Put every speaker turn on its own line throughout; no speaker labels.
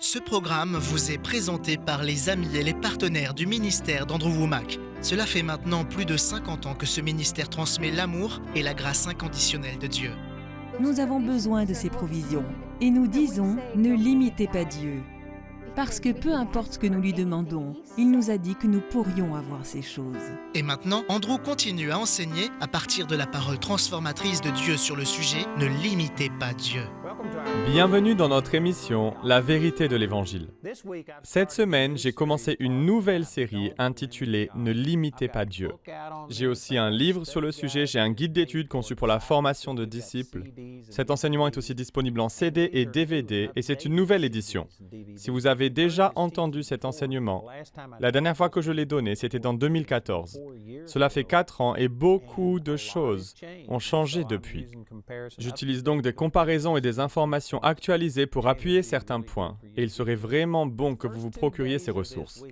Ce programme vous est présenté par les amis et les partenaires du ministère d'Andrew Wommack. Cela fait maintenant plus de 50 ans que ce ministère transmet l'amour et la grâce inconditionnelle de Dieu.
Nous avons besoin de ses provisions et nous disons « Ne limitez pas Dieu ». Parce que peu importe ce que nous lui demandons, il nous a dit que nous pourrions avoir ces choses.
Et maintenant, Andrew continue à enseigner à partir de la parole transformatrice de Dieu sur le sujet « Ne limitez pas Dieu ».
Bienvenue dans notre émission « La vérité de l'Évangile ». Cette semaine, j'ai commencé une nouvelle série intitulée « Ne limitez pas Dieu ». J'ai aussi un livre sur le sujet, j'ai un guide d'études conçu pour la formation de disciples. Cet enseignement est aussi disponible en CD et DVD et c'est une nouvelle édition. Si vous avez déjà entendu cet enseignement, la dernière fois que je l'ai donné, c'était en 2014. Cela fait 4 ans et beaucoup de choses ont changé depuis. J'utilise donc des comparaisons et des informations actualisées pour appuyer certains points, et il serait vraiment bon que vous vous procuriez ces ressources.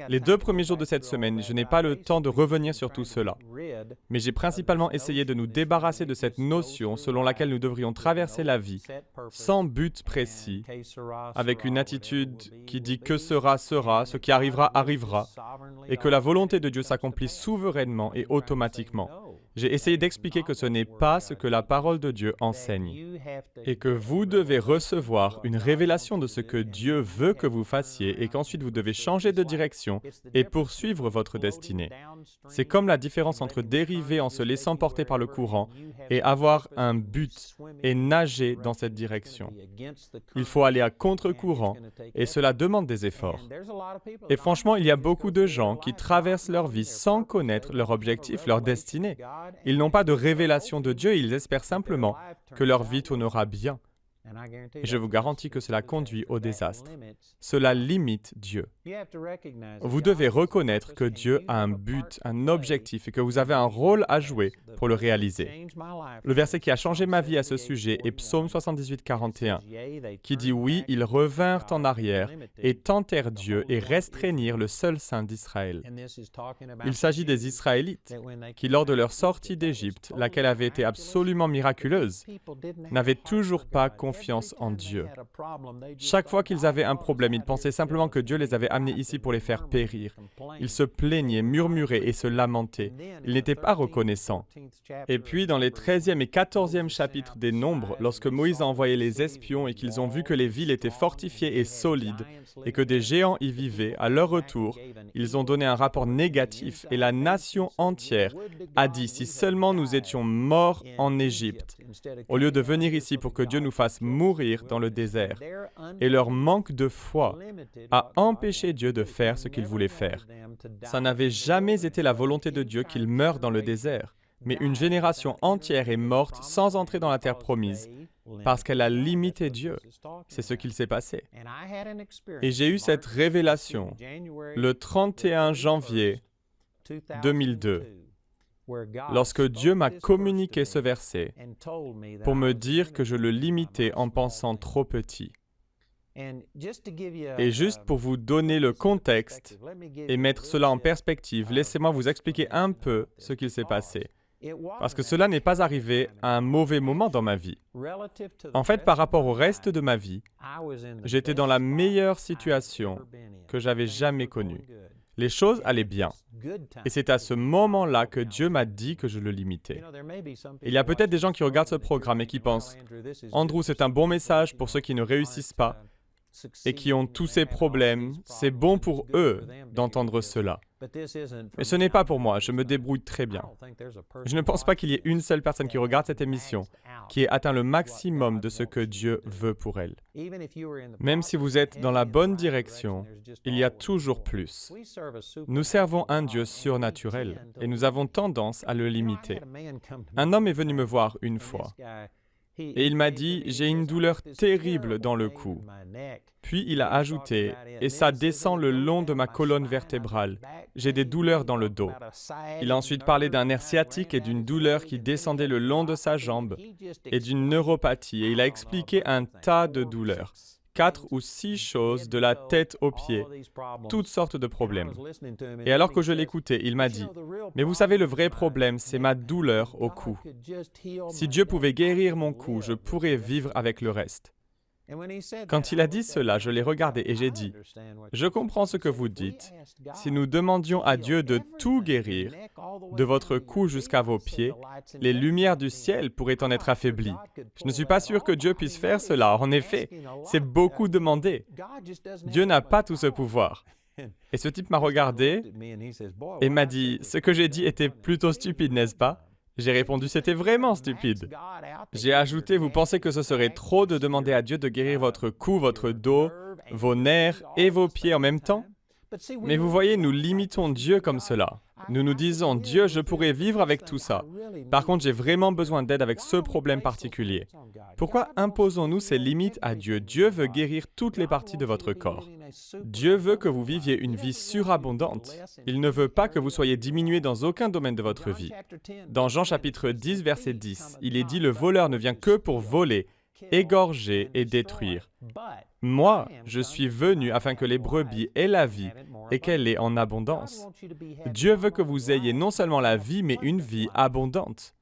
Les 2 premiers jours de cette semaine, je n'ai pas le temps de revenir sur tout cela, mais j'ai principalement essayé de nous débarrasser de cette notion selon laquelle nous devrions traverser la vie sans but précis, avec une attitude qui dit que sera, sera, ce qui arrivera, arrivera, et que la volonté de Dieu s'accomplit souverainement et automatiquement. J'ai essayé d'expliquer que ce n'est pas ce que la parole de Dieu enseigne, et que vous devez recevoir une révélation de ce que Dieu veut que vous fassiez, et qu'ensuite vous devez changer de direction et poursuivre votre destinée. C'est comme la différence entre dériver en se laissant porter par le courant et avoir un but et nager dans cette direction. Il faut aller à contre-courant, et cela demande des efforts. Et franchement, il y a beaucoup de gens qui traversent leur vie sans connaître leur objectif, leur destinée. Ils n'ont pas de révélation de Dieu et ils espèrent simplement que leur vie tournera bien. Et je vous garantis que cela conduit au désastre. Cela limite Dieu. Vous devez reconnaître que Dieu a un but, un objectif et que vous avez un rôle à jouer pour le réaliser. Le verset qui a changé ma vie à ce sujet est Psaume 78, 41, qui dit « Oui, ils revinrent en arrière et tentèrent Dieu et restreignirent le seul Saint d'Israël. » Il s'agit des Israélites qui, lors de leur sortie d'Égypte, laquelle avait été absolument miraculeuse, n'avaient toujours pas confiance en Dieu. Chaque fois qu'ils avaient un problème, ils pensaient simplement que Dieu les avait amenés ici pour les faire périr. Ils se plaignaient, murmuraient et se lamentaient. Ils n'étaient pas reconnaissants. Et puis, dans les 13e et 14e chapitres des Nombres, lorsque Moïse a envoyé les espions et qu'ils ont vu que les villes étaient fortifiées et solides et que des géants y vivaient, à leur retour, ils ont donné un rapport négatif et la nation entière a dit « Si seulement nous étions morts en Égypte, au lieu de venir ici pour que Dieu nous fasse mourir dans le désert. » Et leur manque de foi a empêché Dieu de faire ce qu'il voulait faire. Ça n'avait jamais été la volonté de Dieu qu'il meure dans le désert. Mais une génération entière est morte sans entrer dans la terre promise parce qu'elle a limité Dieu. C'est ce qu'il s'est passé. Et j'ai eu cette révélation le 31 janvier 2002, lorsque Dieu m'a communiqué ce verset pour me dire que je le limitais en pensant trop petit. Et juste pour vous donner le contexte et mettre cela en perspective, laissez-moi vous expliquer un peu ce qu'il s'est passé. Parce que cela n'est pas arrivé à un mauvais moment dans ma vie. En fait, par rapport au reste de ma vie, j'étais dans la meilleure situation que j'avais jamais connue. Les choses allaient bien. Et c'est à ce moment-là que Dieu m'a dit que je le limitais. Il y a peut-être des gens qui regardent ce programme et qui pensent « Andrew, c'est un bon message pour ceux qui ne réussissent pas et qui ont tous ces problèmes. C'est bon pour eux d'entendre cela. » Mais ce n'est pas pour moi, je me débrouille très bien. Je ne pense pas qu'il y ait une seule personne qui regarde cette émission qui ait atteint le maximum de ce que Dieu veut pour elle. Même si vous êtes dans la bonne direction, il y a toujours plus. Nous servons un Dieu surnaturel et nous avons tendance à le limiter. Un homme est venu me voir une fois et il m'a dit « J'ai une douleur terrible dans le cou ». Puis il a ajouté « Et ça descend le long de ma colonne vertébrale. J'ai des douleurs dans le dos. » Il a ensuite parlé d'un nerf sciatique et d'une douleur qui descendait le long de sa jambe et d'une neuropathie. Et il a expliqué un tas de douleurs. 4 ou 6 choses de la tête aux pieds, toutes sortes de problèmes. Et alors que je l'écoutais, il m'a dit « Mais vous savez, le vrai problème, c'est ma douleur au cou. Si Dieu pouvait guérir mon cou, je pourrais vivre avec le reste. » Quand il a dit cela, je l'ai regardé et j'ai dit, « Je comprends ce que vous dites. Si nous demandions à Dieu de tout guérir, de votre cou jusqu'à vos pieds, les lumières du ciel pourraient en être affaiblies. Je ne suis pas sûr que Dieu puisse faire cela. En effet, c'est beaucoup demandé. Dieu n'a pas tout ce pouvoir. » Et ce type m'a regardé et m'a dit, « Ce que j'ai dit était plutôt stupide, n'est-ce pas ?» J'ai répondu, c'était vraiment stupide. J'ai ajouté, vous pensez que ce serait trop de demander à Dieu de guérir votre cou, votre dos, vos nerfs et vos pieds en même temps? Mais vous voyez, nous limitons Dieu comme cela. Nous nous disons, Dieu, je pourrais vivre avec tout ça. Par contre, j'ai vraiment besoin d'aide avec ce problème particulier. Pourquoi imposons-nous ces limites à Dieu? Dieu veut guérir toutes les parties de votre corps. Dieu veut que vous viviez une vie surabondante. Il ne veut pas que vous soyez diminué dans aucun domaine de votre vie. Dans Jean chapitre 10, verset 10, il est dit, le voleur ne vient que pour voler, égorger et détruire. Moi, je suis venu afin que les brebis aient la vie et qu'elle ait en abondance. Dieu veut que vous ayez non seulement la vie, mais une vie abondante.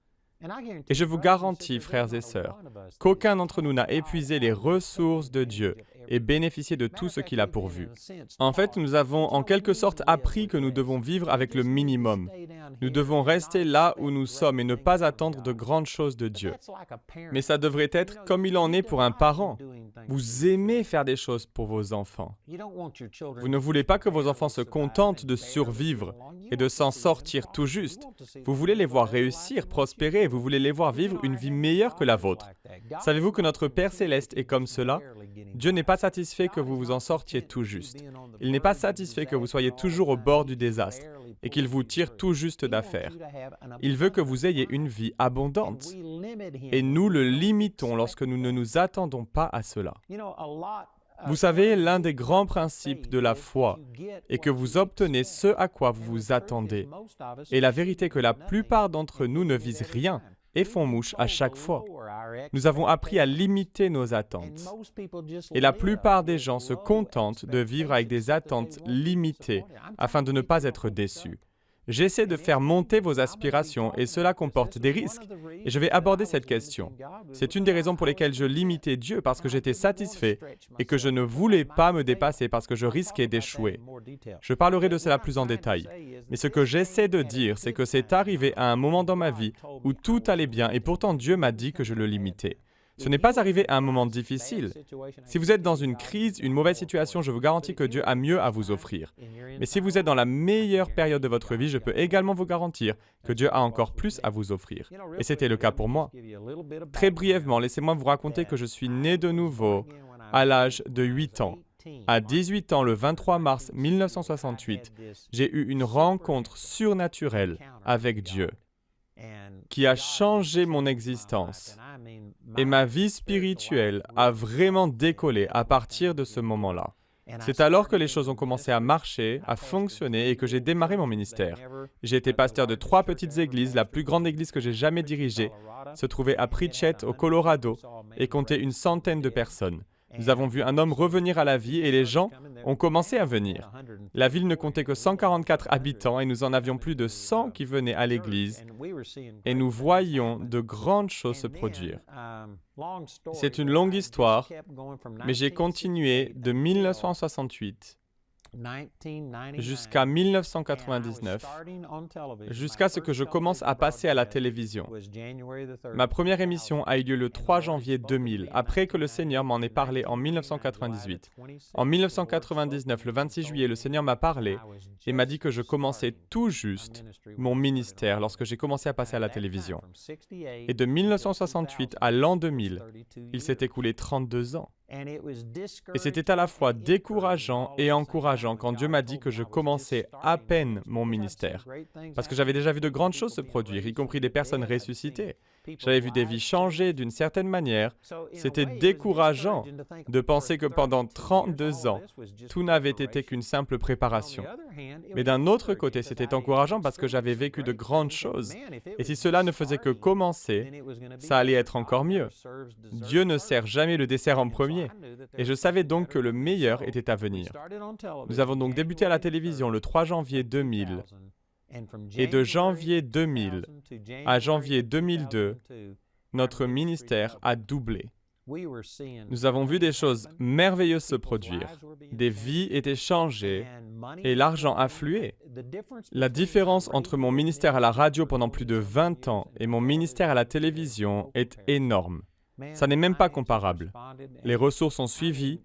Et je vous garantis, frères et sœurs, qu'aucun d'entre nous n'a épuisé les ressources de Dieu et bénéficié de tout ce qu'il a pourvu. En fait, nous avons en quelque sorte appris que nous devons vivre avec le minimum. Nous devons rester là où nous sommes et ne pas attendre de grandes choses de Dieu. Mais ça devrait être comme il en est pour un parent. Vous aimez faire des choses pour vos enfants. Vous ne voulez pas que vos enfants se contentent de survivre et de s'en sortir tout juste. Vous voulez les voir réussir, prospérer, vous voulez les voir vivre une vie meilleure que la vôtre. Savez-vous que notre Père Céleste est comme cela? Dieu n'est pas satisfait que vous vous en sortiez tout juste. Il n'est pas satisfait que vous soyez toujours au bord du désastre et qu'il vous tire tout juste d'affaire. Il veut que vous ayez une vie abondante. Et nous le limitons lorsque nous ne nous attendons pas à cela. Vous savez, l'un des grands principes de la foi est que vous obtenez ce à quoi vous vous attendez. Et la vérité est que la plupart d'entre nous ne visent rien et font mouche à chaque fois. Nous avons appris à limiter nos attentes. Et la plupart des gens se contentent de vivre avec des attentes limitées afin de ne pas être déçus. J'essaie de faire monter vos aspirations et cela comporte des risques. Et je vais aborder cette question. C'est une des raisons pour lesquelles je limitais Dieu parce que j'étais satisfait et que je ne voulais pas me dépasser parce que je risquais d'échouer. Je parlerai de cela plus en détail. Mais ce que j'essaie de dire, c'est que c'est arrivé à un moment dans ma vie où tout allait bien et pourtant Dieu m'a dit que je le limitais. Ce n'est pas arrivé à un moment difficile. Si vous êtes dans une crise, une mauvaise situation, je vous garantis que Dieu a mieux à vous offrir. Mais si vous êtes dans la meilleure période de votre vie, je peux également vous garantir que Dieu a encore plus à vous offrir. Et c'était le cas pour moi. Très brièvement, laissez-moi vous raconter que je suis né de nouveau à l'âge de 8 ans. À 18 ans, le 23 mars 1968, j'ai eu une rencontre surnaturelle avec Dieu qui a changé mon existence. Et ma vie spirituelle a vraiment décollé à partir de ce moment-là. C'est alors que les choses ont commencé à marcher, à fonctionner et que j'ai démarré mon ministère. J'ai été pasteur de 3 petites églises. La plus grande église que j'ai jamais dirigée se trouvait à Pritchett, au Colorado, et comptait une centaine de personnes. Nous avons vu un homme revenir à la vie et les gens ont commencé à venir. La ville ne comptait que 144 habitants et nous en avions plus de 100 qui venaient à l'église et nous voyions de grandes choses se produire. C'est une longue histoire, mais j'ai continué de 1968 jusqu'à 1999, jusqu'à ce que je commence à passer à la télévision. Ma première émission a eu lieu le 3 janvier 2000, après que le Seigneur m'en ait parlé en 1998. En 1999, le 26 juillet, le Seigneur m'a parlé et m'a dit que je commençais tout juste mon ministère lorsque j'ai commencé à passer à la télévision. Et de 1968 à l'an 2000, il s'est écoulé 32 ans. Et c'était à la fois décourageant et encourageant quand Dieu m'a dit que je commençais à peine mon ministère, parce que j'avais déjà vu de grandes choses se produire, y compris des personnes ressuscitées. J'avais vu des vies changer d'une certaine manière. C'était décourageant de penser que pendant 32 ans, tout n'avait été qu'une simple préparation. Mais d'un autre côté, c'était encourageant parce que j'avais vécu de grandes choses. Et si cela ne faisait que commencer, ça allait être encore mieux. Dieu ne sert jamais le dessert en premier. Et je savais donc que le meilleur était à venir. Nous avons donc débuté à la télévision le 3 janvier 2000. Et de janvier 2000 à janvier 2002, notre ministère a doublé. Nous avons vu des choses merveilleuses se produire. Des vies étaient changées et l'argent affluait. La différence entre mon ministère à la radio pendant plus de 20 ans et mon ministère à la télévision est énorme. Ça n'est même pas comparable. Les ressources ont suivi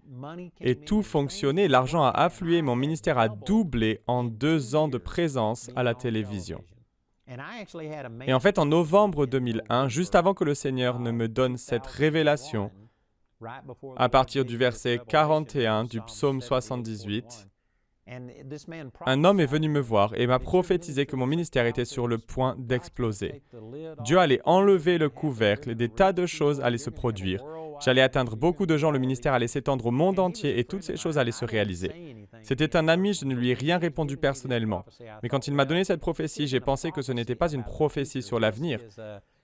et tout fonctionnait. L'argent a afflué. Mon ministère a doublé en 2 ans de présence à la télévision. Et en fait, en novembre 2001, juste avant que le Seigneur ne me donne cette révélation, à partir du verset 41 du psaume 78, un homme est venu me voir et m'a prophétisé que mon ministère était sur le point d'exploser. Dieu allait enlever le couvercle, des tas de choses allaient se produire. J'allais atteindre beaucoup de gens, le ministère allait s'étendre au monde entier et toutes ces choses allaient se réaliser. C'était un ami, je ne lui ai rien répondu personnellement. Mais quand il m'a donné cette prophétie, j'ai pensé que ce n'était pas une prophétie sur l'avenir.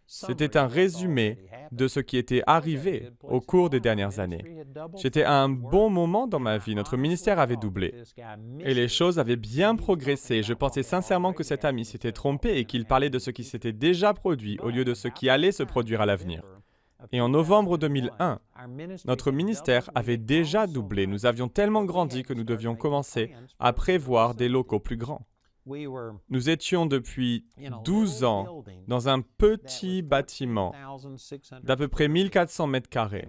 C'était un résumé de ce qui était arrivé au cours des dernières années. J'étais à un bon moment dans ma vie, notre ministère avait doublé. Et les choses avaient bien progressé. Je pensais sincèrement que cet ami s'était trompé et qu'il parlait de ce qui s'était déjà produit au lieu de ce qui allait se produire à l'avenir. Et en novembre 2001, notre ministère avait déjà doublé. Nous avions tellement grandi que nous devions commencer à prévoir des locaux plus grands. Nous étions depuis 12 ans dans un petit bâtiment d'à peu près 1400 mètres carrés.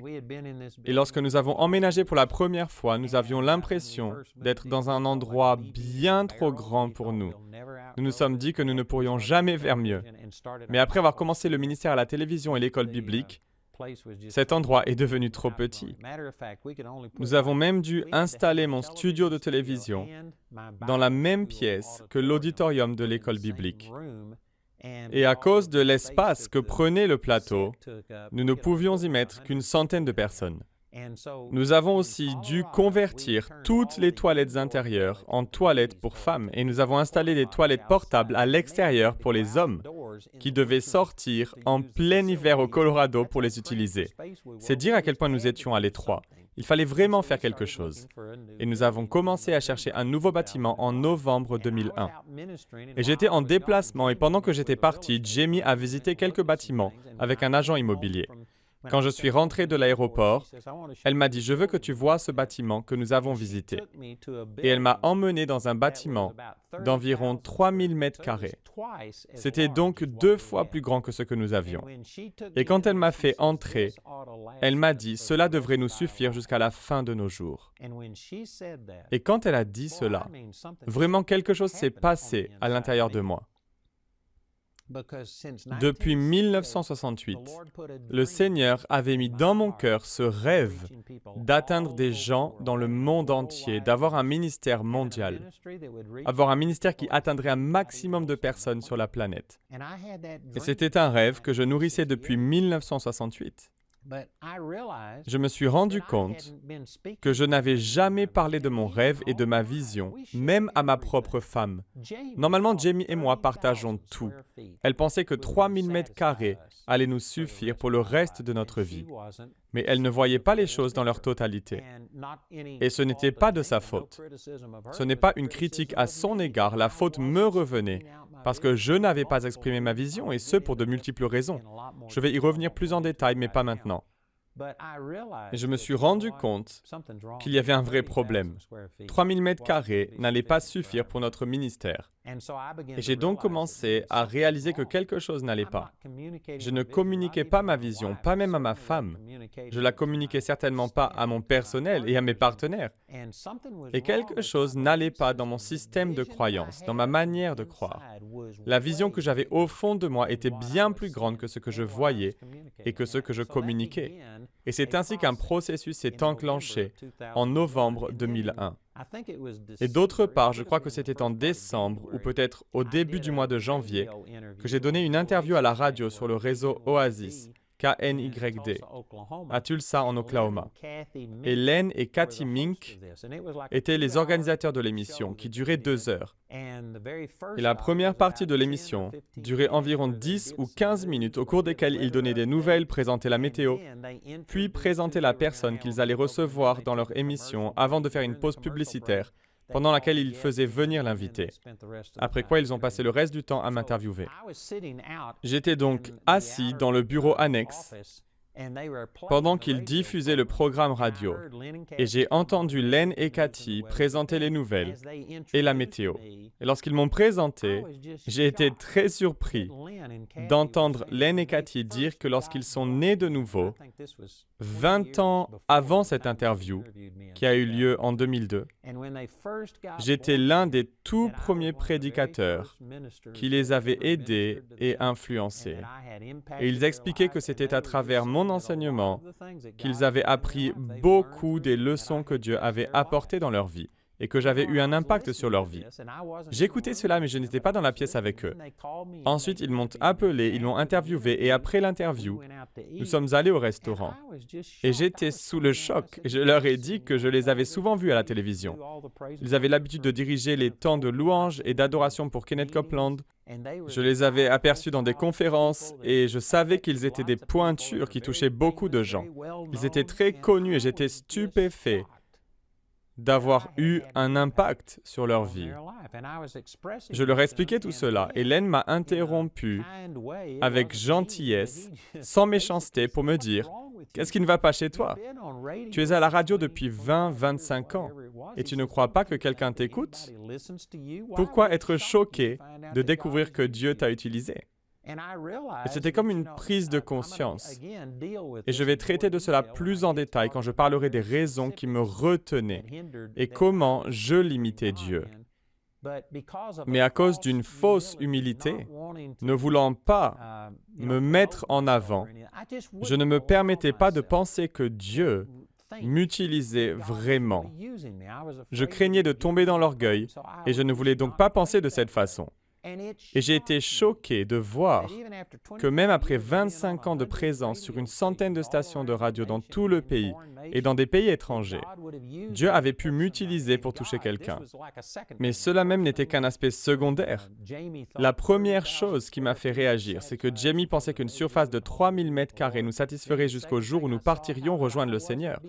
Et lorsque nous avons emménagé pour la première fois, nous avions l'impression d'être dans un endroit bien trop grand pour nous. Nous nous sommes dit que nous ne pourrions jamais faire mieux. Mais après avoir commencé le ministère à la télévision et l'école biblique, cet endroit est devenu trop petit. Nous avons même dû installer mon studio de télévision dans la même pièce que l'auditorium de l'école biblique. Et à cause de l'espace que prenait le plateau, nous ne pouvions y mettre qu'une centaine de personnes. Nous avons aussi dû convertir toutes les toilettes intérieures en toilettes pour femmes et nous avons installé des toilettes portables à l'extérieur pour les hommes qui devaient sortir en plein hiver au Colorado pour les utiliser. C'est dire à quel point nous étions à l'étroit. Il fallait vraiment faire quelque chose. Et nous avons commencé à chercher un nouveau bâtiment en novembre 2001. Et j'étais en déplacement et pendant que j'étais parti, Jamie a visité quelques bâtiments avec un agent immobilier. Quand je suis rentré de l'aéroport, elle m'a dit « Je veux que tu vois ce bâtiment que nous avons visité. » Et elle m'a emmené dans un bâtiment d'environ 3000 mètres carrés. C'était donc 2 fois plus grand que ce que nous avions. Et quand elle m'a fait entrer, elle m'a dit « Cela devrait nous suffire jusqu'à la fin de nos jours. » Et quand elle a dit cela, vraiment quelque chose s'est passé à l'intérieur de moi. Depuis 1968, le Seigneur avait mis dans mon cœur ce rêve d'atteindre des gens dans le monde entier, d'avoir un ministère mondial, avoir un ministère qui atteindrait un maximum de personnes sur la planète. Et c'était un rêve que je nourrissais depuis 1968. Je me suis rendu compte que je n'avais jamais parlé de mon rêve et de ma vision, même à ma propre femme. Normalement, Jamie et moi partageons tout. Elle pensait que 3000 mètres carrés allaient nous suffire pour le reste de notre vie. Mais elle ne voyait pas les choses dans leur totalité. Et ce n'était pas de sa faute. Ce n'est pas une critique à son égard, la faute me revenait, parce que je n'avais pas exprimé ma vision, et ce pour de multiples raisons. Je vais y revenir plus en détail, mais pas maintenant. Et je me suis rendu compte qu'il y avait un vrai problème. 3000 mètres carrés n'allaient pas suffire pour notre ministère. Et j'ai donc commencé à réaliser que quelque chose n'allait pas. Je ne communiquais pas ma vision, pas même à ma femme. Je la communiquais certainement pas à mon personnel et à mes partenaires. Et quelque chose n'allait pas dans mon système de croyance, dans ma manière de croire. La vision que j'avais au fond de moi était bien plus grande que ce que je voyais et que ce que je communiquais. Et c'est ainsi qu'un processus s'est enclenché en novembre 2001. Et d'autre part, je crois que c'était en décembre ou peut-être au début du mois de janvier que j'ai donné une interview à la radio sur le réseau Oasis, KNYD, à Tulsa en Oklahoma. Et Len et Kathy Mink étaient les organisateurs de l'émission qui durait 2 heures. Et la première partie de l'émission durait environ 10 ou 15 minutes au cours desquelles ils donnaient des nouvelles, présentaient la météo, puis présentaient la personne qu'ils allaient recevoir dans leur émission avant de faire une pause publicitaire pendant laquelle ils faisaient venir l'invité, après quoi ils ont passé le reste du temps à m'interviewer. J'étais donc assis dans le bureau annexe pendant qu'ils diffusaient le programme radio, et j'ai entendu Len et Cathy présenter les nouvelles et la météo. Et lorsqu'ils m'ont présenté, j'ai été très surpris d'entendre Len et Cathy dire que lorsqu'ils sont nés de nouveau, 20 ans avant cette interview, qui a eu lieu en 2002, j'étais l'un des tout premiers prédicateurs qui les avait aidés et influencés. Et ils expliquaient que c'était à travers mon enseignement qu'ils avaient appris beaucoup des leçons que Dieu avait apportées dans leur vie et que j'avais eu un impact sur leur vie. J'écoutais cela, mais je n'étais pas dans la pièce avec eux. Ensuite, ils m'ont appelé, ils m'ont interviewé, et après l'interview, nous sommes allés au restaurant. Et j'étais sous le choc. Je leur ai dit que je les avais souvent vus à la télévision. Ils avaient l'habitude de diriger les temps de louange et d'adoration pour Kenneth Copeland. Je les avais aperçus dans des conférences et je savais qu'ils étaient des pointures qui touchaient beaucoup de gens. Ils étaient très connus et j'étais stupéfait d'avoir eu un impact sur leur vie. Je leur expliquais tout cela et Len m'a interrompu avec gentillesse, sans méchanceté, pour me dire « Qu'est-ce qui ne va pas chez toi? Tu es à la radio depuis 20-25 ans et tu ne crois pas que quelqu'un t'écoute? Pourquoi être choqué de découvrir que Dieu t'a utilisé? » Et c'était comme une prise de conscience. Et je vais traiter de cela plus en détail quand je parlerai des raisons qui me retenaient et comment je limitais Dieu. Mais à cause d'une fausse humilité, ne voulant pas me mettre en avant, je ne me permettais pas de penser que Dieu m'utilisait vraiment. Je craignais de tomber dans l'orgueil et je ne voulais donc pas penser de cette façon. Et j'ai été choqué de voir que même après 25 ans de présence sur une centaine de stations de radio dans tout le pays et dans des pays étrangers, Dieu avait pu m'utiliser pour toucher quelqu'un. Mais cela même n'était qu'un aspect secondaire. La première chose qui m'a fait réagir, c'est que Jamie pensait qu'une surface de 3000 m² nous satisferait jusqu'au jour où nous partirions rejoindre le Seigneur.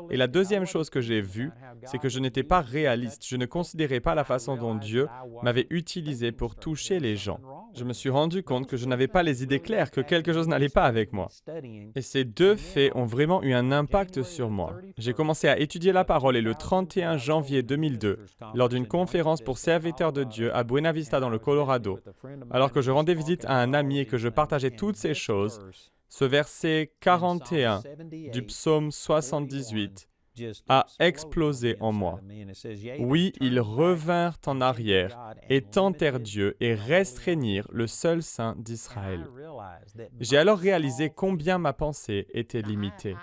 Et la deuxième chose que j'ai vue, c'est que je n'étais pas réaliste. Je ne considérais pas la façon dont Dieu m'avait utilisé pour toucher les gens. Je me suis rendu compte que je n'avais pas les idées claires, que quelque chose n'allait pas avec moi. Et ces deux faits ont vraiment eu un impact sur moi. J'ai commencé à étudier la parole et le 31 janvier 2002, lors d'une conférence pour serviteurs de Dieu à Buena Vista dans le Colorado, alors que je rendais visite à un ami et que je partageais toutes ces choses, ce verset 41 du psaume 78 a explosé en moi. Oui, ils revinrent en arrière et tentèrent Dieu et restreignirent le seul Saint d'Israël. J'ai alors réalisé combien ma pensée était limitée.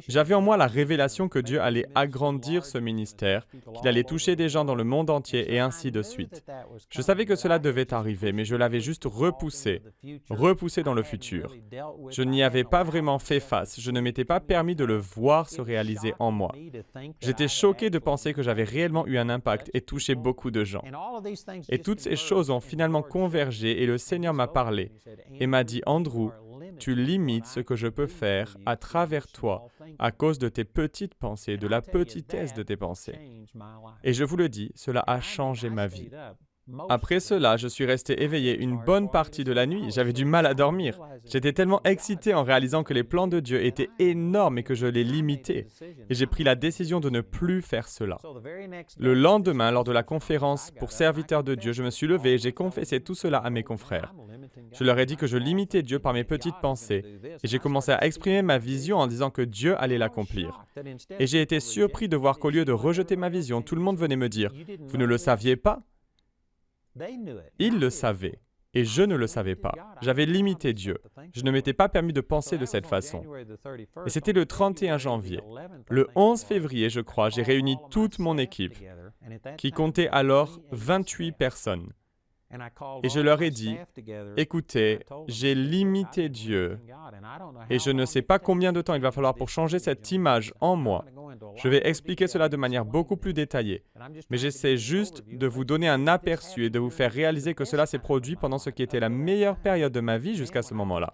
J'avais en moi la révélation que Dieu allait agrandir ce ministère, qu'il allait toucher des gens dans le monde entier et ainsi de suite. Je savais que cela devait arriver, mais je l'avais juste repoussé dans le futur. Je n'y avais pas vraiment fait face, je ne m'étais pas permis de le voir se réaliser en moi. J'étais choqué de penser que j'avais réellement eu un impact et touché beaucoup de gens. Et toutes ces choses ont finalement convergé et le Seigneur m'a parlé et m'a dit « Andrew, tu limites ce que je peux faire à travers toi à cause de tes petites pensées, de la petitesse de tes pensées. » Et je vous le dis, cela a changé ma vie. Après cela, je suis resté éveillé une bonne partie de la nuit. J'avais du mal à dormir. J'étais tellement excité en réalisant que les plans de Dieu étaient énormes et que je les limitais. Et j'ai pris la décision de ne plus faire cela. Le lendemain, lors de la conférence pour serviteurs de Dieu, je me suis levé et j'ai confessé tout cela à mes confrères. Je leur ai dit que je limitais Dieu par mes petites pensées et j'ai commencé à exprimer ma vision en disant que Dieu allait l'accomplir. Et j'ai été surpris de voir qu'au lieu de rejeter ma vision, tout le monde venait me dire « Vous ne le saviez pas ?» Ils le savaient, et je ne le savais pas. J'avais limité Dieu. Je ne m'étais pas permis de penser de cette façon. Et c'était le 31 janvier. Le 11 février, je crois, j'ai réuni toute mon équipe, qui comptait alors 28 personnes. Et je leur ai dit, « Écoutez, j'ai limité Dieu, et je ne sais pas combien de temps il va falloir pour changer cette image en moi. Je vais expliquer cela de manière beaucoup plus détaillée, mais j'essaie juste de vous donner un aperçu et de vous faire réaliser que cela s'est produit pendant ce qui était la meilleure période de ma vie jusqu'à ce moment-là.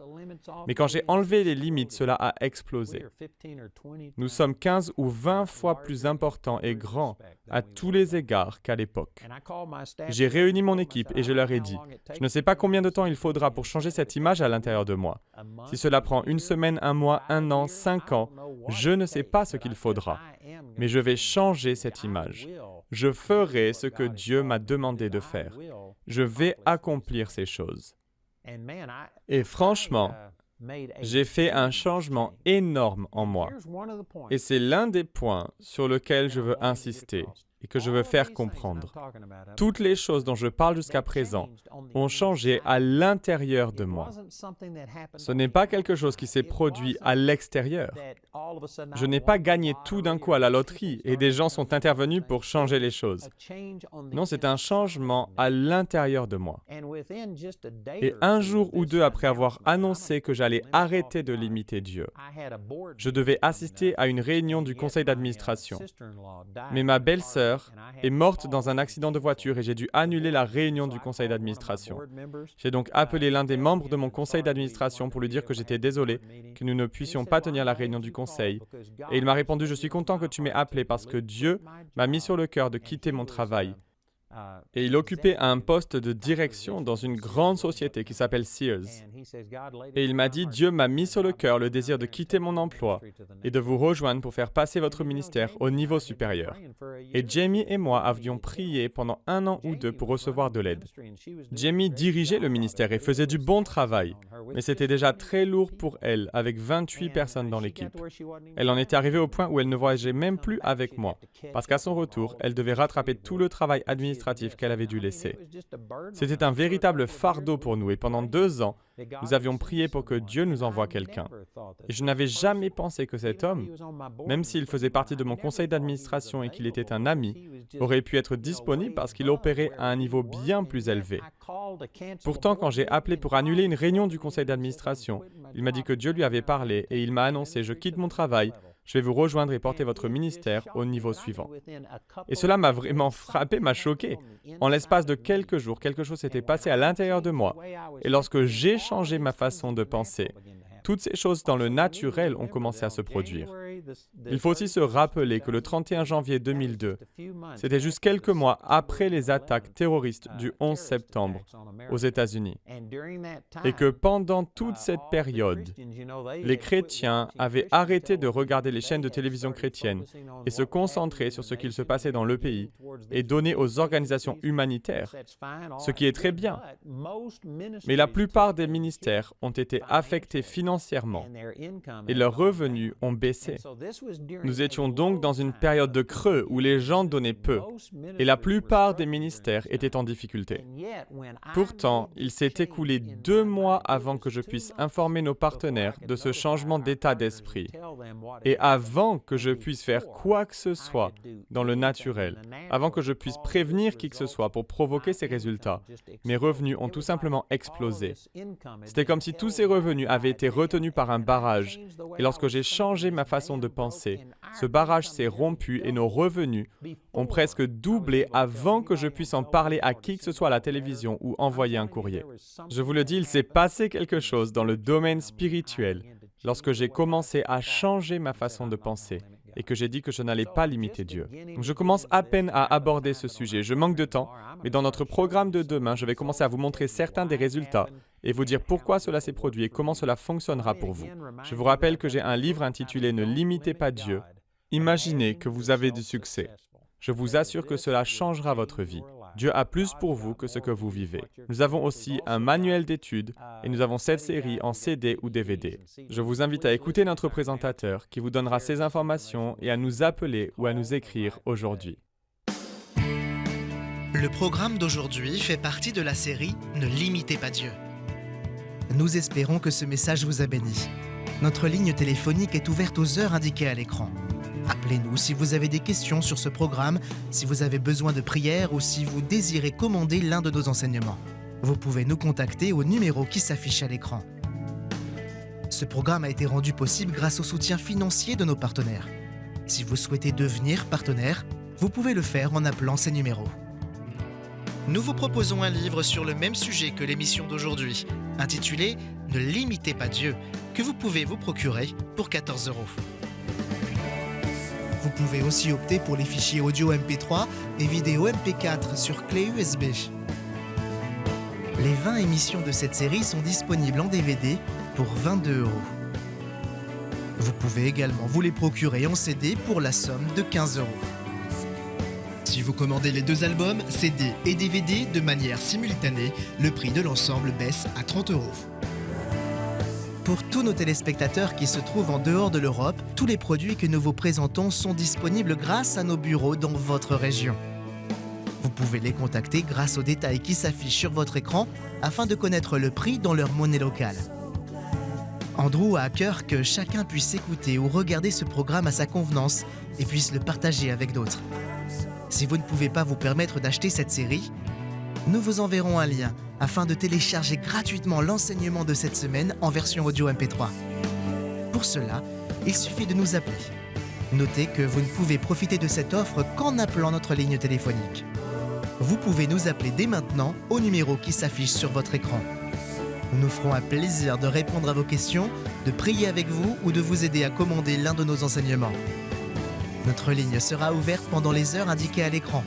Mais quand j'ai enlevé les limites, cela a explosé. Nous sommes 15 ou 20 fois plus importants et grands à tous les égards qu'à l'époque. J'ai réuni mon équipe et je leur ai dit, je ne sais pas combien de temps il faudra pour changer cette image à l'intérieur de moi. Si cela prend une semaine, un mois, un an, 5 ans, je ne sais pas ce qu'il faudra. Mais je vais changer cette image. Je ferai ce que Dieu m'a demandé de faire. Je vais accomplir ces choses. Et franchement, j'ai fait un changement énorme en moi. Et c'est l'un des points sur lequel je veux insister et que je veux faire comprendre. Toutes les choses dont je parle jusqu'à présent ont changé à l'intérieur de moi. Ce n'est pas quelque chose qui s'est produit à l'extérieur. Je n'ai pas gagné tout d'un coup à la loterie et des gens sont intervenus pour changer les choses. Non, c'est un changement à l'intérieur de moi. Et un jour ou deux après avoir annoncé que j'allais arrêter de limiter Dieu, je devais assister à une réunion du conseil d'administration. Mais ma belle-sœur est morte dans un accident de voiture et j'ai dû annuler la réunion du conseil d'administration. J'ai donc appelé l'un des membres de mon conseil d'administration pour lui dire que j'étais désolé, que nous ne puissions pas tenir la réunion du conseil. Et il m'a répondu, je suis content que tu m'aies appelé parce que Dieu m'a mis sur le cœur de quitter mon travail. Et il occupait un poste de direction dans une grande société qui s'appelle Sears. Et il m'a dit, Dieu m'a mis sur le cœur le désir de quitter mon emploi et de vous rejoindre pour faire passer votre ministère au niveau supérieur. Et Jamie et moi avions prié pendant 1 an ou 2 pour recevoir de l'aide. Jamie dirigeait le ministère et faisait du bon travail, mais c'était déjà très lourd pour elle, avec 28 personnes dans l'équipe. Elle en était arrivée au point où elle ne voyageait même plus avec moi, parce qu'à son retour, elle devait rattraper tout le travail administratif qu'elle avait dû laisser. C'était un véritable fardeau pour nous et pendant 2 ans, nous avions prié pour que Dieu nous envoie quelqu'un. Et je n'avais jamais pensé que cet homme, même s'il faisait partie de mon conseil d'administration et qu'il était un ami, aurait pu être disponible parce qu'il opérait à un niveau bien plus élevé. Pourtant, quand j'ai appelé pour annuler une réunion du conseil d'administration, il m'a dit que Dieu lui avait parlé et il m'a annoncé « Je quitte mon travail, je vais vous rejoindre et porter votre ministère au niveau suivant. » Et cela m'a vraiment frappé, m'a choqué. En l'espace de quelques jours, quelque chose s'était passé à l'intérieur de moi. Et lorsque j'ai changé ma façon de penser, toutes ces choses dans le naturel ont commencé à se produire. Il faut aussi se rappeler que le 31 janvier 2002, c'était juste quelques mois après les attaques terroristes du 11 septembre aux États-Unis. Et que pendant toute cette période, les chrétiens avaient arrêté de regarder les chaînes de télévision chrétiennes et se concentrer sur ce qu'il se passait dans le pays et donner aux organisations humanitaires, ce qui est très bien. Mais la plupart des ministères ont été affectés financièrement et leurs revenus ont baissé. Nous étions donc dans une période de creux où les gens donnaient peu et la plupart des ministères étaient en difficulté. Pourtant, il s'est écoulé 2 mois avant que je puisse informer nos partenaires de ce changement d'état d'esprit et avant que je puisse faire quoi que ce soit dans le naturel, avant que je puisse prévenir qui que ce soit pour provoquer ces résultats. Mes revenus ont tout simplement explosé. C'était comme si tous ces revenus avaient été retenus par un barrage et lorsque j'ai changé ma façon de penser, ce barrage s'est rompu et nos revenus ont presque doublé avant que je puisse en parler à qui que ce soit à la télévision ou envoyer un courrier. Je vous le dis, il s'est passé quelque chose dans le domaine spirituel lorsque j'ai commencé à changer ma façon de penser et que j'ai dit que je n'allais pas limiter Dieu. Je commence à peine à aborder ce sujet. Je manque de temps, mais dans notre programme de demain, je vais commencer à vous montrer certains des résultats et vous dire pourquoi cela s'est produit et comment cela fonctionnera pour vous. Je vous rappelle que j'ai un livre intitulé « Ne limitez pas Dieu ». Imaginez que vous avez du succès. Je vous assure que cela changera votre vie. Dieu a plus pour vous que ce que vous vivez. Nous avons aussi un manuel d'études et nous avons cette série en CD ou DVD. Je vous invite à écouter notre présentateur qui vous donnera ces informations et à nous appeler ou à nous écrire aujourd'hui.
Le programme d'aujourd'hui fait partie de la série « Ne limitez pas Dieu ». Nous espérons que ce message vous a béni. Notre ligne téléphonique est ouverte aux heures indiquées à l'écran. Appelez-nous si vous avez des questions sur ce programme, si vous avez besoin de prière ou si vous désirez commander l'un de nos enseignements. Vous pouvez nous contacter au numéro qui s'affiche à l'écran. Ce programme a été rendu possible grâce au soutien financier de nos partenaires. Si vous souhaitez devenir partenaire, vous pouvez le faire en appelant ces numéros. Nous vous proposons un livre sur le même sujet que l'émission d'aujourd'hui. intitulé « Ne limitez pas Dieu » que vous pouvez vous procurer pour 14 €. Vous pouvez aussi opter pour les fichiers audio MP3 et vidéo MP4 sur clé USB. Les 20 émissions de cette série sont disponibles en DVD pour 22 €. Vous pouvez également vous les procurer en CD pour la somme de 15 €. Si vous commandez les 2 albums, CD et DVD de manière simultanée, le prix de l'ensemble baisse à 30 €. Pour tous nos téléspectateurs qui se trouvent en dehors de l'Europe, tous les produits que nous vous présentons sont disponibles grâce à nos bureaux dans votre région. Vous pouvez les contacter grâce aux détails qui s'affichent sur votre écran afin de connaître le prix dans leur monnaie locale. Andrew a à cœur que chacun puisse écouter ou regarder ce programme à sa convenance et puisse le partager avec d'autres. Si vous ne pouvez pas vous permettre d'acheter cette série, nous vous enverrons un lien afin de télécharger gratuitement l'enseignement de cette semaine en version audio MP3. Pour cela, il suffit de nous appeler. Notez que vous ne pouvez profiter de cette offre qu'en appelant notre ligne téléphonique. Vous pouvez nous appeler dès maintenant au numéro qui s'affiche sur votre écran. Nous nous ferons un plaisir de répondre à vos questions, de prier avec vous ou de vous aider à commander l'un de nos enseignements. Notre ligne sera ouverte pendant les heures indiquées à l'écran.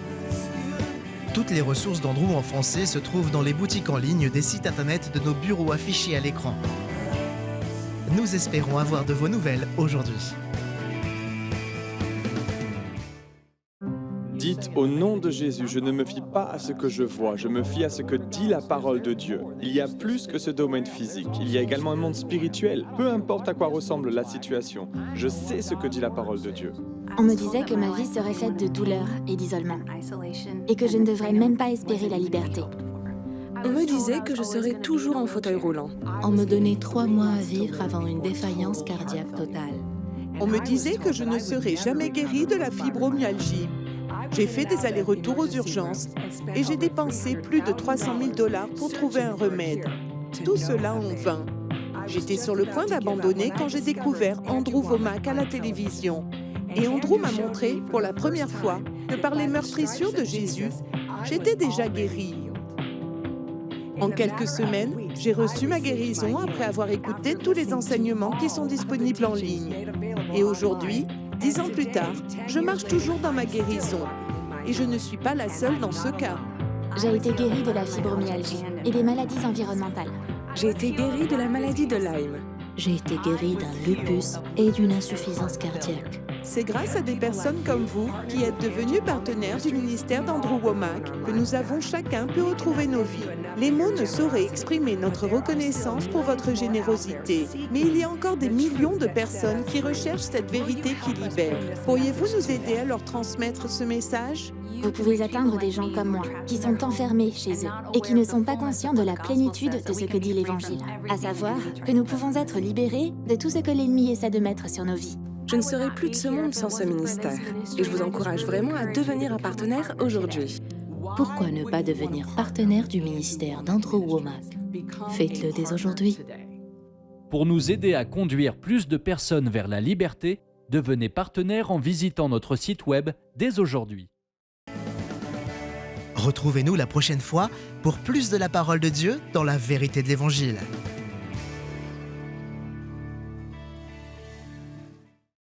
Toutes les ressources d'Andrew en français se trouvent dans les boutiques en ligne des sites internet de nos bureaux affichés à l'écran. Nous espérons avoir de vos nouvelles aujourd'hui.
Dites au nom de Jésus, je ne me fie pas à ce que je vois, je me fie à ce que dit la parole de Dieu. Il y a plus que ce domaine physique, il y a également un monde spirituel. Peu importe à quoi ressemble la situation, je sais ce que dit la parole de Dieu.
On me disait que ma vie serait faite de douleur et d'isolement, et que je ne devrais même pas espérer la liberté.
On me disait que je serais toujours en fauteuil roulant.
On me donnait 3 mois à vivre avant une défaillance cardiaque totale.
On me disait que je ne serais jamais guérie de la fibromyalgie. J'ai fait des allers-retours aux urgences et j'ai dépensé plus de 300 000 $ pour trouver un remède. Tout cela en vain. J'étais sur le point d'abandonner quand j'ai découvert Andrew Wommack à la télévision. Et Andrew m'a montré, pour la première fois, que par les meurtrissures de Jésus, j'étais déjà guérie. En quelques semaines, j'ai reçu ma guérison après avoir écouté tous les enseignements qui sont disponibles en ligne. Et aujourd'hui, 10 ans plus tard, je marche toujours dans ma guérison. Et je ne suis pas la seule dans ce cas.
J'ai été guérie de la fibromyalgie et des maladies environnementales.
J'ai été guérie de la maladie de Lyme.
J'ai été guérie d'un lupus et d'une insuffisance cardiaque.
C'est grâce à des personnes comme vous qui êtes devenus partenaires du ministère d'Andrew Wommack que nous avons chacun pu retrouver nos vies. Les mots ne sauraient exprimer notre reconnaissance pour votre générosité, mais il y a encore des millions de personnes qui recherchent cette vérité qui libère. Pourriez-vous nous aider à leur transmettre ce message?
Vous pouvez atteindre des gens comme moi, qui sont enfermés chez eux et qui ne sont pas conscients de la plénitude de ce que dit l'Évangile, à savoir que nous pouvons être libérés de tout ce que l'ennemi essaie de mettre sur nos vies.
Je ne serai plus de ce monde sans ce ministère. Et je vous encourage vraiment à devenir un partenaire aujourd'hui.
Pourquoi ne pas devenir partenaire du ministère d'Andrew Wommack? Faites-le dès aujourd'hui.
Pour nous aider à conduire plus de personnes vers la liberté, devenez partenaire en visitant notre site web dès aujourd'hui.
Retrouvez-nous la prochaine fois pour plus de la parole de Dieu dans la vérité de l'Évangile.